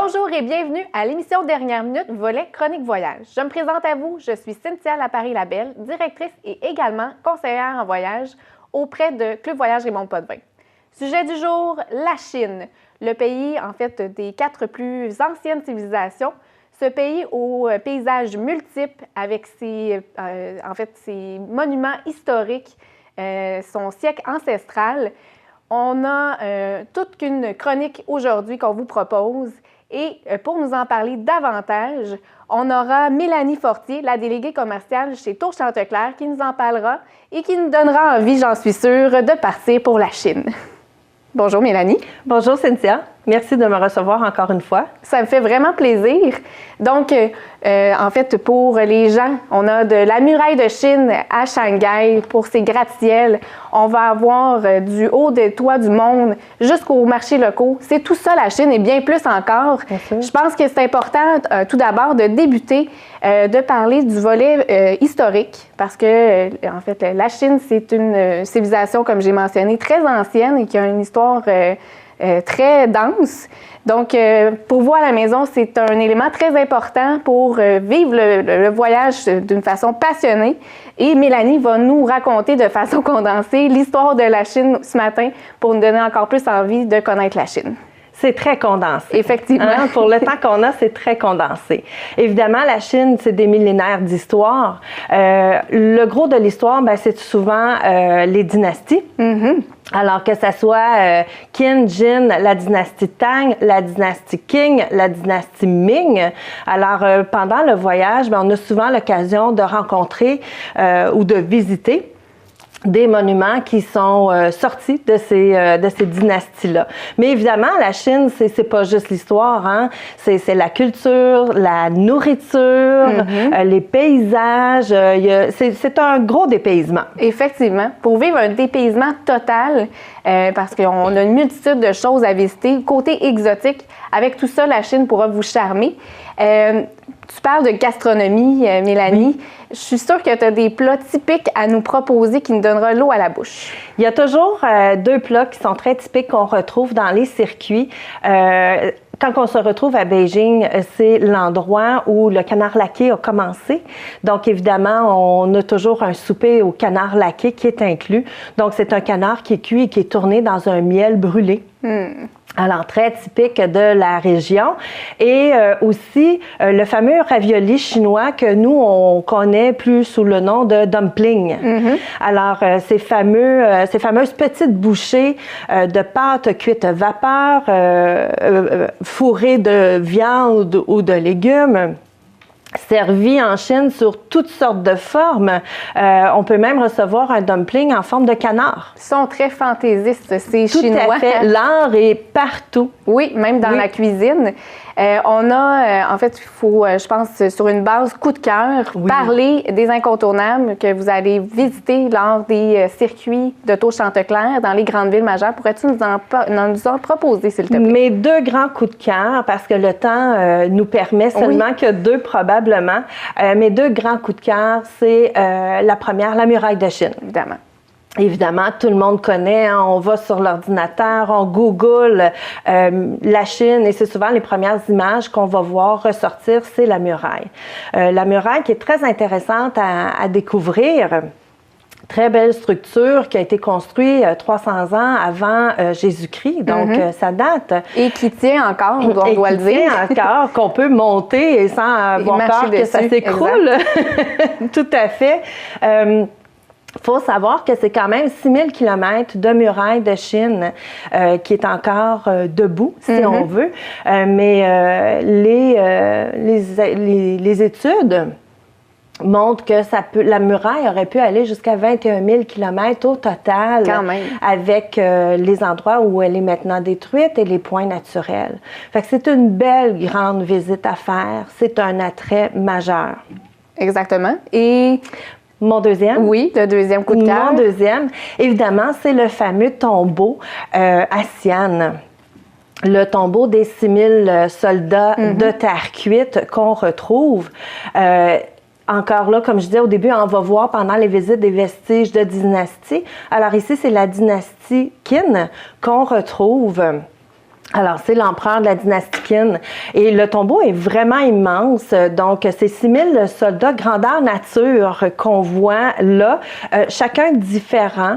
Bonjour et bienvenue à l'émission Dernière Minute, volet Chronique Voyage. Je me présente à vous, je suis Cynthia Laparie-Labelle, directrice et également conseillère en voyage auprès de Club Voyage Raymond Potvin. Sujet du jour, la Chine, le pays en fait des 4 plus anciennes civilisations. Ce pays aux paysages multiples avec ses monuments historiques, son siècle ancestral. On a toute une chronique aujourd'hui qu'on vous propose. Et pour nous en parler davantage, on aura Mélanie Fortier, la déléguée commerciale chez Tours Chanteclair, qui nous en parlera et qui nous donnera envie, j'en suis sûre, de partir pour la Chine. Bonjour Mélanie. Bonjour Cynthia. Merci de me recevoir encore une fois. Ça me fait vraiment plaisir. Donc, en fait, pour les gens, on a de la muraille de Chine à Shanghai pour ses gratte-ciels. On va avoir du haut des toits du monde jusqu'aux marchés locaux. C'est tout ça la Chine et bien plus encore. Je pense que c'est important tout d'abord de débuter, de parler du volet historique parce que, en fait, la Chine, c'est une civilisation, comme j'ai mentionné, très ancienne et qui a une histoire très dense. Donc, pour vous à la maison, c'est un élément très important pour vivre le voyage d'une façon passionnée. Et Mélanie va nous raconter de façon condensée l'histoire de la Chine ce matin pour nous donner encore plus envie de connaître la Chine. C'est très condensé. Effectivement. Hein? Pour le temps qu'on a, c'est très condensé. Évidemment, la Chine, c'est des millénaires d'histoire. Le gros de l'histoire, c'est souvent les dynasties. Mm-hmm. Alors que ça soit Qin, Jin, la dynastie Tang, la dynastie Qing, la dynastie Ming. Alors, pendant le voyage, on a souvent l'occasion de rencontrer ou de visiter des monuments qui sont sortis de ces dynasties-là. Mais évidemment, la Chine, c'est pas juste l'histoire, hein? C'est la culture, la nourriture, les paysages. C'est un gros dépaysement. Effectivement. Pour vivre un dépaysement total, parce qu'on a une multitude de choses à visiter, côté exotique, avec tout ça, la Chine pourra vous charmer. Tu parles de gastronomie, Mélanie. Oui. Je suis sûre que tu as des plats typiques à nous proposer qui nous donnera l'eau à la bouche. Il y a toujours 2 plats qui sont très typiques qu'on retrouve dans les circuits. Quand on se retrouve à Beijing, c'est l'endroit où le canard laqué a commencé. Donc, évidemment, on a toujours un souper au canard laqué qui est inclus. Donc, c'est un canard qui est cuit et qui est tourné dans un miel brûlé. Alors, très typique de la région. Et aussi, le fameux ravioli chinois que nous, on connaît plus sous le nom de dumpling. Alors, ces fameuses petites bouchées de pâte cuite vapeur, fourrées de viande ou de légumes, servi en Chine sur toutes sortes de formes. On peut même recevoir un dumpling en forme de canard. Ils sont très fantaisistes, ces Chinois. Tout à fait. L'art est partout. Oui, même dans la cuisine. On a, en fait, il faut, je pense, sur une base coup de cœur, parler des incontournables que vous allez visiter lors des circuits de Tours Chanteclair dans les grandes villes majeures. Pourrais-tu nous en proposer, s'il te plaît? Mes 2 grands coups de cœur, parce que le temps nous permet seulement que 2 probablement. Mes 2 grands coups de cœur, c'est la première, la muraille de Chine. Évidemment, tout le monde connaît, hein, on va sur l'ordinateur, on Google la Chine et c'est souvent les premières images qu'on va voir ressortir, c'est la muraille. La muraille qui est très intéressante à découvrir. Très belle structure qui a été construite 300 ans avant Jésus-Christ, donc ça date. Et qui tient encore, on doit le dire. Qui tient encore, qu'on peut monter et sans avoir peur que ça s'écroule. Tout à fait. Il faut savoir que c'est quand même 6000 km de muraille de Chine qui est encore debout, si on veut. Mais les études montrent que la muraille aurait pu aller jusqu'à 21 000 km au total, avec les endroits où elle est maintenant détruite et les points naturels. Fait que c'est une belle grande visite à faire. C'est un attrait majeur. Exactement. Et mon deuxième? Oui, le deuxième coup de cœur. Mon deuxième, évidemment, c'est le fameux tombeau à Xi'an. Le tombeau des 6000 soldats de terre cuite qu'on retrouve. Encore là, comme je disais au début, on va voir pendant les visites des vestiges de dynastie. Alors ici, c'est la dynastie Qin qu'on retrouve. Alors, c'est l'empereur de la dynastie Qin. Et le tombeau est vraiment immense. Donc, c'est 6000 soldats grandeur nature qu'on voit là, chacun différent.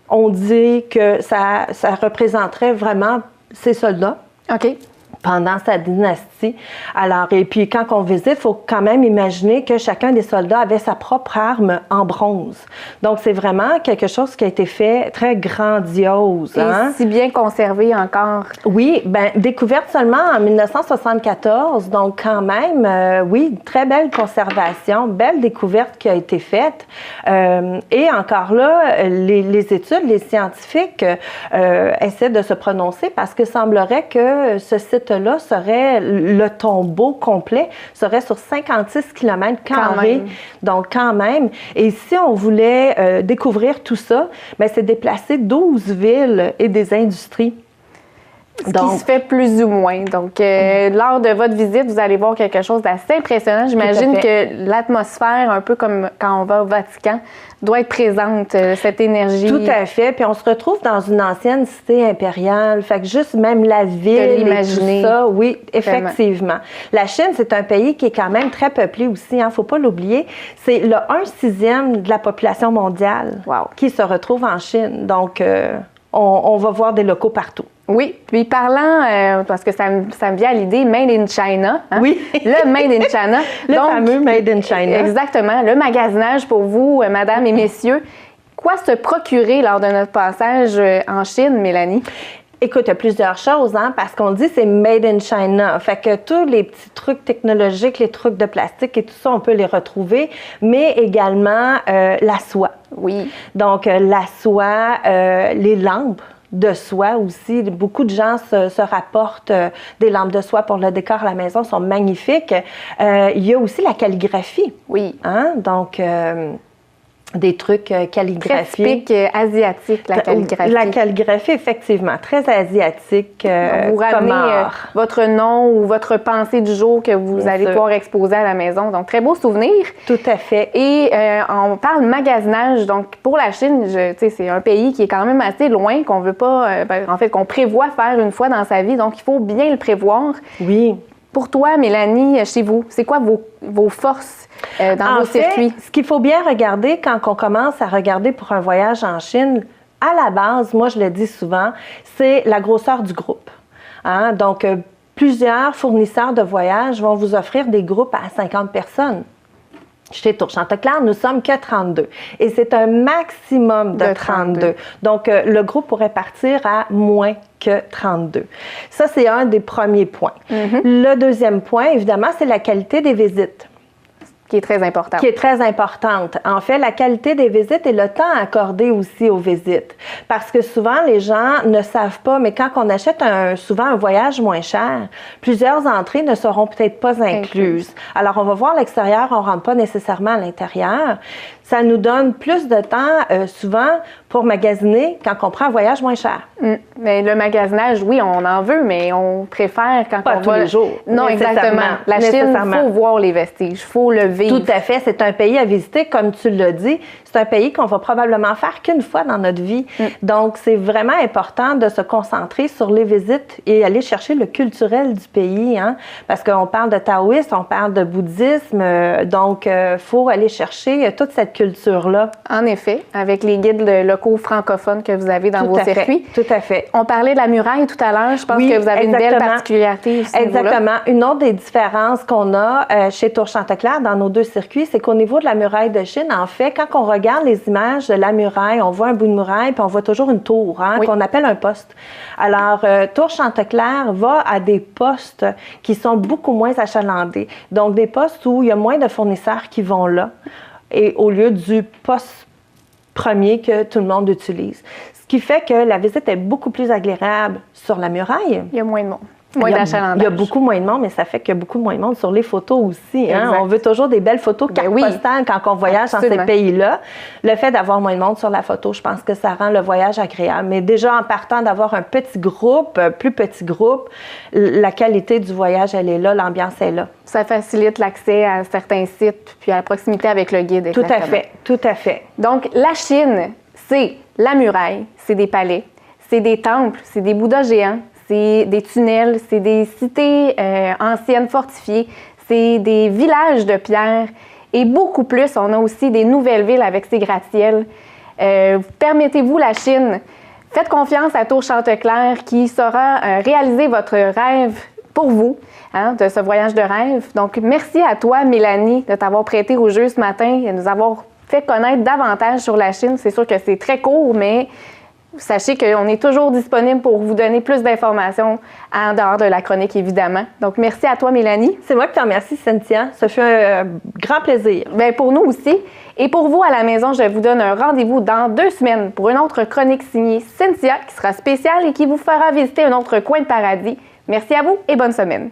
On dit que ça représenterait vraiment ces soldats. OK. Pendant sa dynastie. Alors, et puis quand on visite, il faut quand même imaginer que chacun des soldats avait sa propre arme en bronze. Donc, c'est vraiment quelque chose qui a été fait très grandiose. Et si bien conservé encore. Oui, bien, découverte seulement en 1974, donc quand même, oui, très belle conservation, belle découverte qui a été faite. Et encore là, les études, les scientifiques essaient de se prononcer parce que semblerait que ce site là serait le tombeau complet, serait sur 56 km carrés. Donc, quand même. Et si on voulait découvrir tout ça, bien, c'est déplacer 12 villes et des industries. Ce qui se fait plus ou moins. Donc, lors de votre visite, vous allez voir quelque chose d'assez impressionnant. J'imagine que l'atmosphère, un peu comme quand on va au Vatican, doit être présente, cette énergie. Tout à fait. Puis on se retrouve dans une ancienne cité impériale. Fait que juste même la ville et tout ça, oui, effectivement. La Chine, c'est un pays qui est quand même très peuplé aussi, hein, faut pas l'oublier. C'est le 1/6 de la population mondiale qui se retrouve en Chine. Donc, on va voir des locaux partout. Oui, puis parlant, parce que ça me vient à l'idée, Made in China. Hein? Oui. Le Made in China. Le fameux Made in China. Exactement. Le magasinage pour vous, mesdames et messieurs. Quoi se procurer lors de notre passage en Chine, Mélanie? Écoute, il y a plusieurs choses, hein, parce qu'on dit c'est Made in China. Fait que tous les petits trucs technologiques, les trucs de plastique et tout ça, on peut les retrouver, mais également la soie. Oui. Donc, la soie, les lampes de soie aussi. Beaucoup de gens se rapportent des lampes de soie pour le décor à la maison, sont magnifiques. Il y a aussi la calligraphie. Oui. Hein? Donc, des trucs calligraphiés. Très typique asiatique, la calligraphie. La calligraphie, effectivement, très asiatique. Vous ramenez votre nom ou votre pensée du jour que vous allez pouvoir exposer à la maison. Donc, très beau souvenir. Tout à fait. Et on parle magasinage. Donc, pour la Chine, c'est un pays qui est quand même assez loin, qu'on veut pas, en fait, qu'on prévoit faire une fois dans sa vie. Donc, il faut bien le prévoir. Oui. Pour toi, Mélanie, chez vous, c'est quoi vos forces dans vos circuits? Ce qu'il faut bien regarder quand on commence à regarder pour un voyage en Chine, à la base, moi je le dis souvent, c'est la grosseur du groupe. Hein? Donc, plusieurs fournisseurs de voyage vont vous offrir des groupes à 50 personnes. Chez Tour Chanteclair, nous sommes que 32. Et c'est un maximum de 32. Donc, le groupe pourrait partir à moins que 32. Ça, c'est un des premiers points. Le deuxième point, évidemment, c'est la qualité des visites. Qui est très importante. Qui est très importante. En fait, la qualité des visites et le temps accordé aussi aux visites. Parce que souvent, les gens ne savent pas, mais quand on achète souvent un voyage moins cher, plusieurs entrées ne seront peut-être pas incluses. Alors, on va voir l'extérieur, on ne rentre pas nécessairement à l'intérieur. Ça nous donne plus de temps, souvent, pour magasiner quand on prend un voyage moins cher. Mais le magasinage, oui, on en veut, mais on préfère quand pas on tous va... les jours. Non, exactement. La Chine, il faut voir les vestiges, il faut le vivre. Tout à fait. C'est un pays à visiter, comme tu l'as dit. C'est un pays qu'on va probablement faire qu'une fois dans notre vie. Donc, c'est vraiment important de se concentrer sur les visites et aller chercher le culturel du pays. Hein? Parce qu'on parle de taoïsme, on parle de bouddhisme. Donc, il faut aller chercher toute cette culture-là. En effet, avec les guides locaux francophones que vous avez dans vos circuits. Tout à fait. On parlait de la muraille tout à l'heure. Je pense que vous avez une belle particularité aussi. Exactement. Une autre des différences qu'on a chez Tour Chanteclair dans nos deux circuits, c'est qu'au niveau de la muraille de Chine, en fait, quand on regarde les images de la muraille, on voit un bout de muraille, puis on voit toujours une tour, hein, qu'on appelle un poste. Alors, Tour Chanteclair va à des postes qui sont beaucoup moins achalandés. Donc, des postes où il y a moins de fournisseurs qui vont là, et au lieu du poste premier que tout le monde utilise. Ce qui fait que la visite est beaucoup plus agréable sur la muraille. Il y a moins de monde. Moins d'achalandage. Il y a beaucoup moins de monde, mais ça fait qu'il y a beaucoup moins de monde sur les photos aussi. Hein? On veut toujours des belles photos cartes postales quand on voyage dans ces pays-là. Le fait d'avoir moins de monde sur la photo, je pense que ça rend le voyage agréable. Mais déjà, en partant d'avoir un petit groupe, plus petit groupe, la qualité du voyage, elle est là, l'ambiance est là. Ça facilite l'accès à certains sites, puis à la proximité avec le guide. Tout à fait, tout à fait. Donc, la Chine, c'est la muraille, c'est des palais, c'est des temples, c'est des Bouddhas géants, c'est des tunnels, c'est des cités anciennes fortifiées, c'est des villages de pierre et beaucoup plus. On a aussi des nouvelles villes avec ces gratte-ciels. Permettez-vous la Chine. Faites confiance à Tour Chanteclair qui saura réaliser votre rêve pour vous, hein, de ce voyage de rêve. Donc, merci à toi, Mélanie, de t'avoir prêté au jeu ce matin et de nous avoir fait connaître davantage sur la Chine. C'est sûr que c'est très court, mais sachez qu'on est toujours disponible pour vous donner plus d'informations en dehors de la chronique, évidemment. Donc, merci à toi, Mélanie. C'est moi qui te remercie, Cynthia. Ça fait un grand plaisir. Bien, pour nous aussi. Et pour vous, à la maison, je vous donne un rendez-vous dans 2 semaines pour une autre chronique signée Cynthia qui sera spéciale et qui vous fera visiter un autre coin de paradis. Merci à vous et bonne semaine.